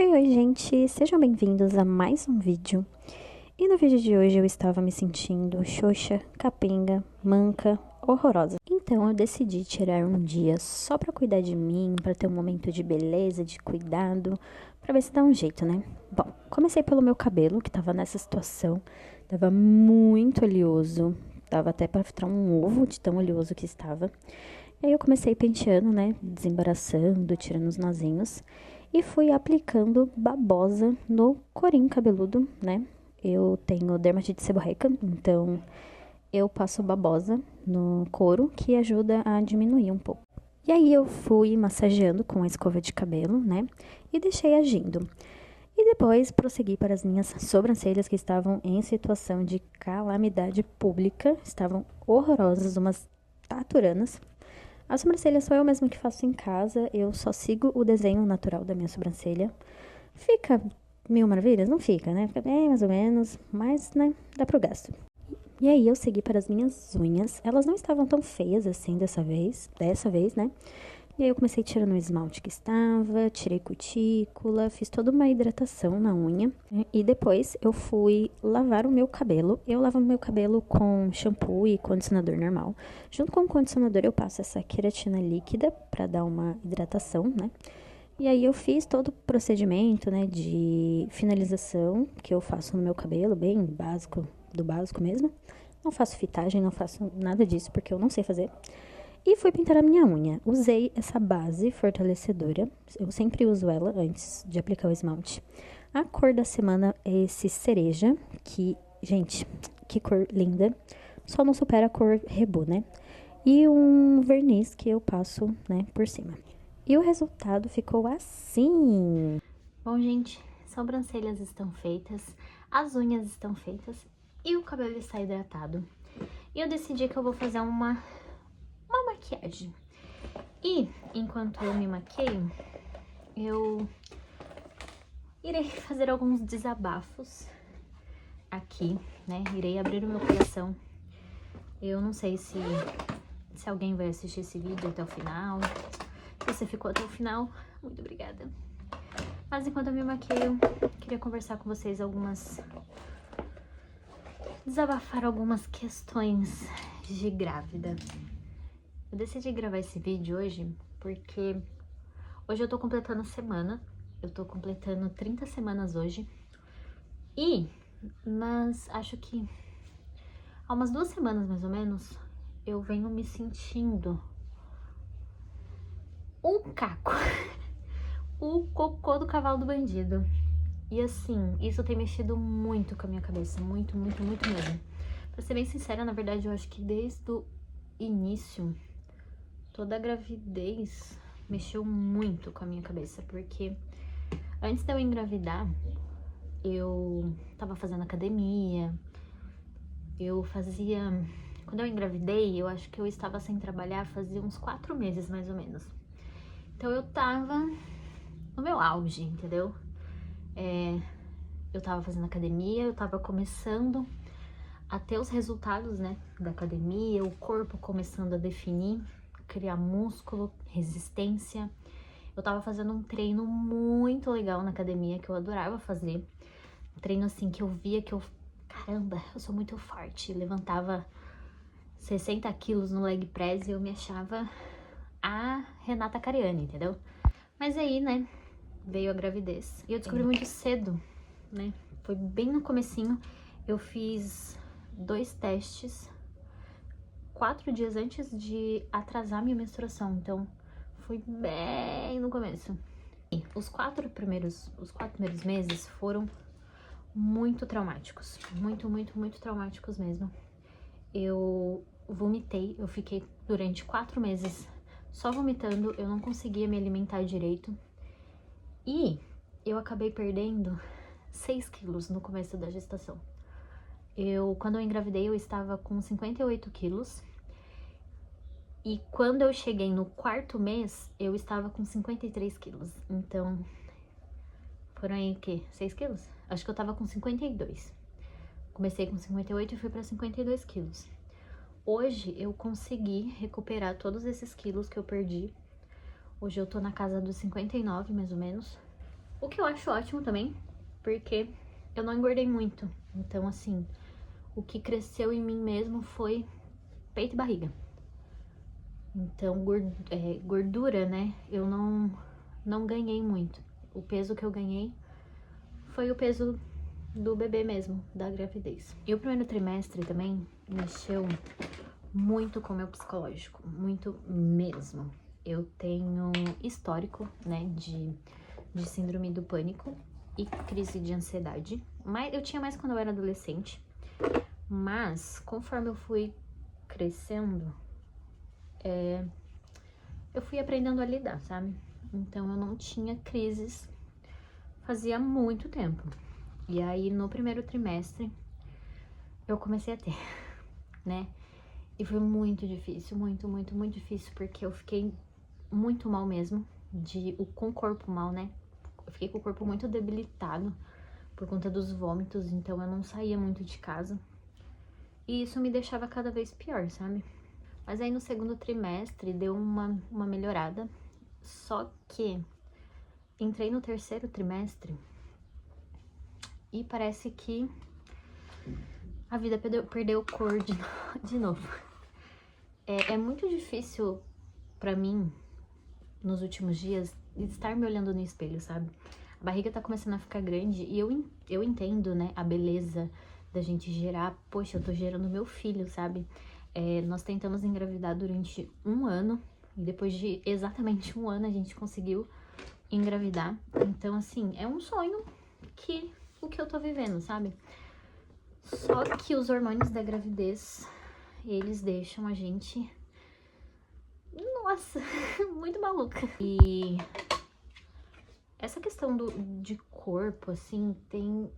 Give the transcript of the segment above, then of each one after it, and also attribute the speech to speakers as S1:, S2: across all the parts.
S1: Oi, gente, sejam bem-vindos a mais um vídeo. E no vídeo de hoje eu estava me sentindo xoxa, capenga, manca, horrorosa. Então eu decidi tirar um dia só pra cuidar de mim, pra ter um momento de beleza, de cuidado, pra ver se dá um jeito, né? Bom, comecei pelo meu cabelo, que tava nessa situação, tava muito oleoso, dava até pra fritar um ovo de tão oleoso que estava. E aí eu comecei penteando, né, desembaraçando, tirando os nozinhos. E fui aplicando babosa no corinho cabeludo, né? Eu tenho dermatite seborreica, então eu passo babosa no couro, que ajuda a diminuir um pouco. E aí eu fui massageando com a escova de cabelo, né? E deixei agindo. E depois prossegui para as minhas sobrancelhas, que estavam em situação de calamidade pública, estavam horrorosas, umas taturanas. A sobrancelha sou eu mesma que faço em casa, eu só sigo o desenho natural da minha sobrancelha. Fica mil maravilhas? Não fica, né? Fica bem mais ou menos, mas, né, dá pro gasto. E aí eu segui para as minhas unhas, elas não estavam tão feias assim dessa vez, né? E aí eu comecei tirando o esmalte que estava, tirei cutícula, fiz toda uma hidratação na unha. E depois eu fui lavar o meu cabelo. Eu lavo o meu cabelo com shampoo e condicionador normal. Junto com o condicionador eu passo essa queratina líquida para dar uma hidratação, né? E aí eu fiz todo o procedimento, né, de finalização que eu faço no meu cabelo, bem básico, do básico mesmo. Não faço fitagem, não faço nada disso porque eu não sei fazer. E fui pintar a minha unha. Usei essa base fortalecedora. Eu sempre uso ela antes de aplicar o esmalte. A cor da semana é esse cereja, que, gente, que cor linda. Só não supera a cor rebô, né? E um verniz que eu passo, né, por cima. E o resultado ficou assim. Bom, gente, sobrancelhas estão feitas, as unhas estão feitas e o cabelo está hidratado. E eu decidi que eu vou fazer uma maquiagem. E enquanto eu me maqueio, eu irei fazer alguns desabafos aqui, né? Irei abrir o meu coração. Eu não sei se alguém vai assistir esse vídeo até o final. Se você ficou até o final, muito obrigada. Mas enquanto eu me maqueio, queria conversar com vocês desabafar algumas questões de grávida. Eu decidi gravar esse vídeo hoje porque hoje eu tô completando semana. Eu tô completando 30 semanas hoje. Mas acho que há umas 2 semanas mais ou menos, eu venho me sentindo um caco. O cocô do cavalo do bandido. E assim, isso tem mexido muito com a minha cabeça. Muito, muito, muito mesmo. Pra ser bem sincera, na verdade, eu acho que desde o início, toda a gravidez mexeu muito com a minha cabeça. Porque antes de eu engravidar, eu tava fazendo academia. Quando eu engravidei, eu acho que eu estava sem trabalhar fazia uns 4 meses, mais ou menos. Então eu tava no meu auge, entendeu? Eu tava fazendo academia, eu tava começando a ter os resultados, né, da academia, o corpo começando a definir, criar músculo, resistência. Eu tava fazendo um treino muito legal na academia, que eu adorava fazer. Um treino assim, que eu via que caramba, eu sou muito forte. Levantava 60 quilos no leg press e eu me achava a Renata Cariani, entendeu? Mas aí, né, veio a gravidez. E eu descobri muito cedo, né? Foi bem no comecinho. Eu fiz 2 testes 4 dias antes de atrasar minha menstruação. Então, foi bem no começo. E os 4 primeiros meses foram muito traumáticos. Muito, muito, muito traumáticos mesmo. Eu vomitei, eu fiquei durante 4 meses só vomitando, eu não conseguia me alimentar direito. E eu acabei perdendo 6 quilos no começo da gestação. Quando eu engravidei, eu estava com 58 quilos. E quando eu cheguei no 4º mês, eu estava com 53 quilos. Então, foram aí o quê? 6 quilos? Acho que eu tava com 52. Comecei com 58 e fui pra 52 quilos. Hoje eu consegui recuperar todos esses quilos que eu perdi. Hoje eu tô na casa dos 59, mais ou menos. O que eu acho ótimo também, porque eu não engordei muito. Então, assim, o que cresceu em mim mesmo foi peito e barriga. Então, gordura, né? Eu não ganhei muito. O peso que eu ganhei foi o peso do bebê mesmo, da gravidez. E o primeiro trimestre também mexeu muito com o meu psicológico, muito mesmo. Eu tenho histórico, né, de síndrome do pânico e crise de ansiedade. Mas eu tinha mais quando eu era adolescente. Mas, conforme eu fui crescendo, eu fui aprendendo a lidar, sabe? Então, eu não tinha crises fazia muito tempo. E aí, no primeiro trimestre, eu comecei a ter, né? E foi muito difícil, muito, muito, muito difícil, porque eu fiquei muito mal mesmo, com o corpo mal, né? Eu fiquei com o corpo muito debilitado por conta dos vômitos, então eu não saía muito de casa. E isso me deixava cada vez pior, sabe? Mas aí no segundo trimestre deu uma melhorada, só que entrei no terceiro trimestre e parece que a vida perdeu cor de novo. É muito difícil pra mim, nos últimos dias, estar me olhando no espelho, sabe? A barriga tá começando a ficar grande e eu entendo, né, a beleza da gente gerar. Poxa, eu tô gerando meu filho, sabe? Nós tentamos engravidar durante 1 ano e depois de exatamente 1 ano a gente conseguiu engravidar. Então, assim, é um sonho o que eu tô vivendo, sabe? Só que os hormônios da gravidez, eles deixam a gente, nossa, muito maluca. E essa questão de corpo, assim, tem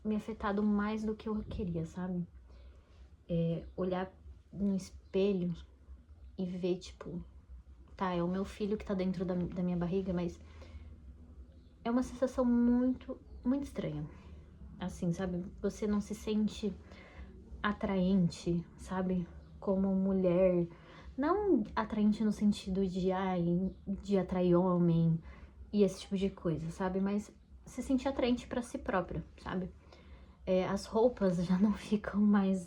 S1: me afetado mais do que eu queria, sabe? Olhar no espelho e ver, tipo, tá, é o meu filho que tá dentro da minha barriga, mas é uma sensação muito, muito estranha. Assim, sabe? Você não se sente atraente, sabe? Como mulher. Não atraente no sentido de atrair homem e esse tipo de coisa, sabe? Mas se sentir atraente pra si própria, sabe? As roupas já não ficam mais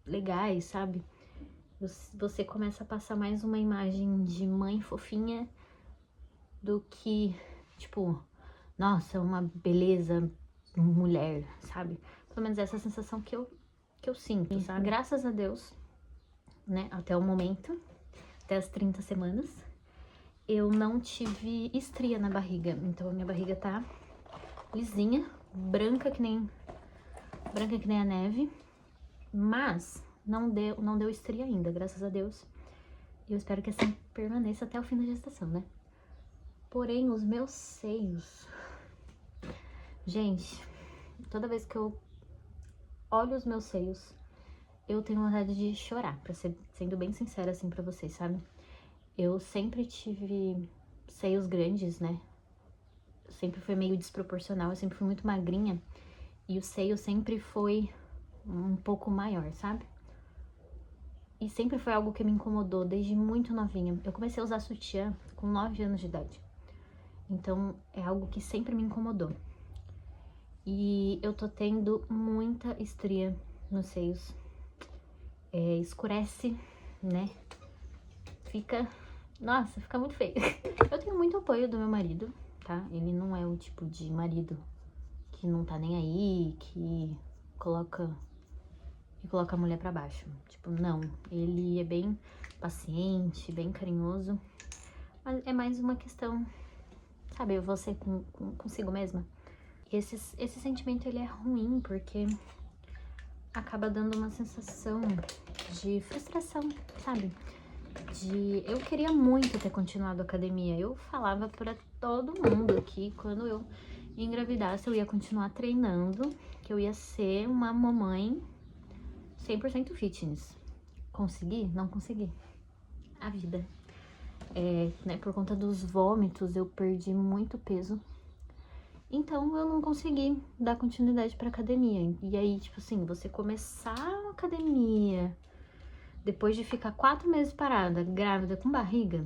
S1: legais, sabe? Você começa a passar mais uma imagem de mãe fofinha do que, tipo, nossa, uma beleza mulher, sabe? Pelo menos essa é a sensação que eu sinto, sabe? Graças a Deus, né, até o momento, até as 30 semanas, eu não tive estria na barriga. Então a minha barriga tá lisinha, branca que nem a neve, mas não deu estria ainda, graças a Deus. E eu espero que assim permaneça até o fim da gestação, né? Porém, os meus seios, gente, toda vez que eu olho os meus seios, eu tenho vontade de chorar, sendo bem sincera assim pra vocês, sabe? Eu sempre tive seios grandes, né? Sempre foi meio desproporcional, eu sempre fui muito magrinha e o seio sempre foi um pouco maior, sabe? E sempre foi algo que me incomodou desde muito novinha. Eu comecei a usar sutiã com 9 anos de idade. Então, é algo que sempre me incomodou. E eu tô tendo muita estria nos seios. Escurece, né? Nossa, fica muito feio. Eu tenho muito apoio do meu marido, tá? Ele não é o tipo de marido que não tá nem aí, que coloca a mulher pra baixo. Tipo, não. Ele é bem paciente, bem carinhoso. Mas é mais uma questão, sabe, você consigo mesma. Esse sentimento, ele é ruim, porque acaba dando uma sensação de frustração, sabe? Eu queria muito ter continuado a academia. Eu falava pra todo mundo que quando eu engravidasse, eu ia continuar treinando, que eu ia ser uma mamãe 100% fitness. Consegui? Não consegui. A vida. Né, por conta dos vômitos, eu perdi muito peso. Então, eu não consegui dar continuidade pra academia. E aí, tipo assim, você começar a academia depois de ficar 4 meses parada, grávida, com barriga,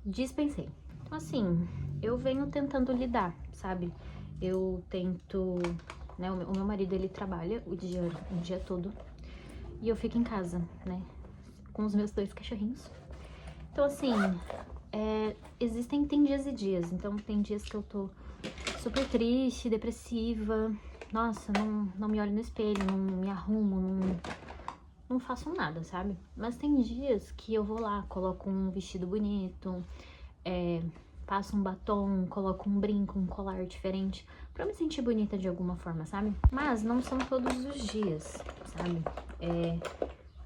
S1: dispensei. Então, assim, eu venho tentando lidar, sabe? Eu tento, né? O meu marido, ele trabalha o dia todo e eu fico em casa, né? Com os meus 2 cachorrinhos. Então, assim, tem dias e dias. Então, tem dias que eu tô super triste, depressiva. Nossa, não me olho no espelho, não me arrumo, não faço nada, sabe? Mas tem dias que eu vou lá, coloco um vestido bonito, passo um batom, coloco um brinco, um colar diferente, pra me sentir bonita de alguma forma, sabe? Mas não são todos os dias, sabe?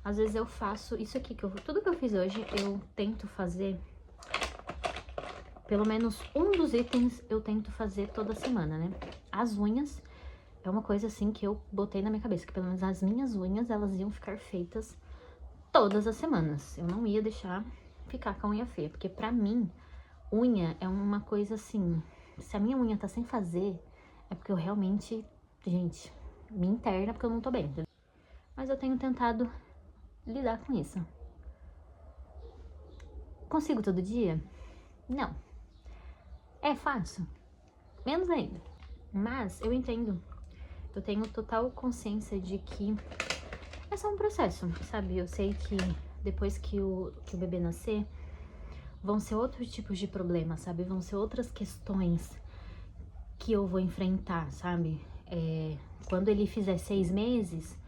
S1: Às vezes eu faço isso aqui, tudo que eu fiz hoje, eu tento fazer, pelo menos um dos itens eu tento fazer toda semana, né? As unhas é uma coisa assim que eu botei na minha cabeça, que pelo menos as minhas unhas, elas iam ficar feitas todas as semanas. Eu não ia deixar ficar com a unha feia, porque pra mim, unha é uma coisa assim, se a minha unha tá sem fazer, é porque eu realmente, gente, me interna porque eu não tô bem, entendeu? Mas eu tenho tentado lidar com isso. Consigo todo dia? Não. É fácil? Menos ainda. Mas eu entendo. Eu tenho total consciência de que é só um processo, sabe? Eu sei que depois que o bebê nascer, vão ser outros tipos de problemas, sabe? Vão ser outras questões que eu vou enfrentar, sabe? Quando ele fizer 6 meses,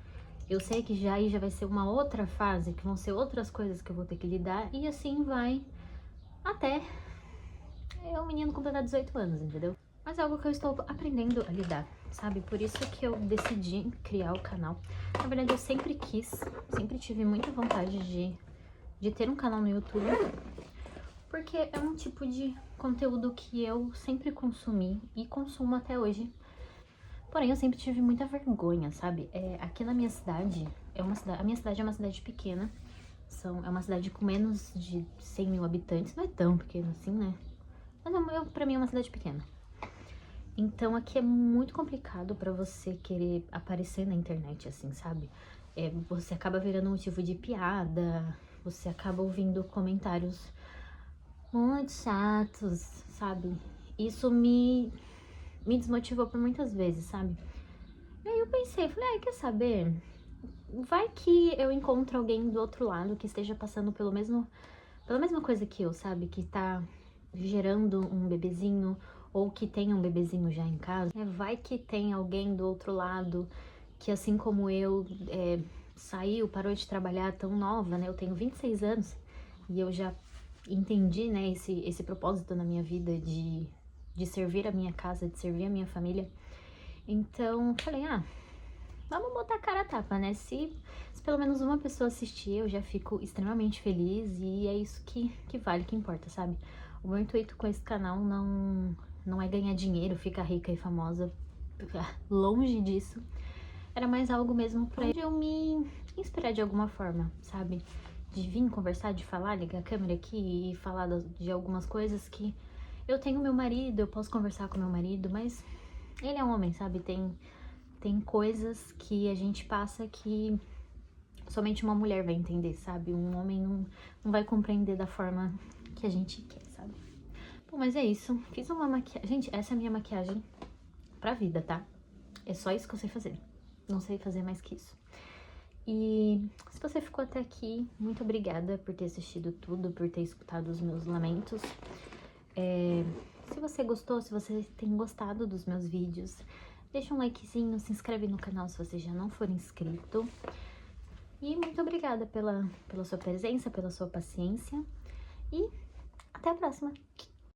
S1: eu sei que já vai ser uma outra fase, que vão ser outras coisas que eu vou ter que lidar, e assim vai até o menino completar 18 anos, entendeu? Mas é algo que eu estou aprendendo a lidar, sabe? Por isso que eu decidi criar o canal. Na verdade, eu sempre tive muita vontade de ter um canal no YouTube, porque é um tipo de conteúdo que eu sempre consumi e consumo até hoje. Porém, eu sempre tive muita vergonha, sabe? Aqui na minha cidade, a minha cidade é uma cidade pequena, é uma cidade com menos de 100 mil habitantes, não é tão pequeno assim, né? Mas pra mim é uma cidade pequena. Então aqui é muito complicado pra você querer aparecer na internet, assim, sabe? Você acaba virando motivo de piada, você acaba ouvindo comentários muito chatos, sabe? Isso me desmotivou por muitas vezes, sabe? E aí eu pensei, falei, quer saber? Vai que eu encontro alguém do outro lado que esteja passando pela mesma coisa que eu, sabe? Que tá gerando um bebezinho, ou que tenha um bebezinho já em casa. Vai que tem alguém do outro lado que, assim como eu, parou de trabalhar tão nova, né? Eu tenho 26 anos e eu já entendi, né, esse propósito na minha vida de servir a minha casa, de servir a minha família. Então, falei, vamos botar a cara a tapa, né? Se pelo menos uma pessoa assistir, eu já fico extremamente feliz e é isso que vale, que importa, sabe? O meu intuito com esse canal não é ganhar dinheiro, ficar rica e famosa, longe disso. Era mais algo mesmo pra eu me inspirar de alguma forma, sabe? De vir conversar, de falar, ligar a câmera aqui e falar de algumas coisas que eu tenho meu marido, eu posso conversar com meu marido, mas ele é um homem, sabe? Tem coisas que a gente passa que somente uma mulher vai entender, sabe? Um homem não vai compreender da forma que a gente quer, sabe? Bom, mas é isso. Fiz uma maquiagem. Gente, essa é a minha maquiagem pra vida, tá? É só isso que eu sei fazer. Não sei fazer mais que isso. E se você ficou até aqui, muito obrigada por ter assistido tudo, por ter escutado os meus lamentos. Se você gostou, se você tem gostado dos meus vídeos, deixa um likezinho, se inscreve no canal se você já não for inscrito. E muito obrigada pela sua presença, pela sua paciência. E até a próxima!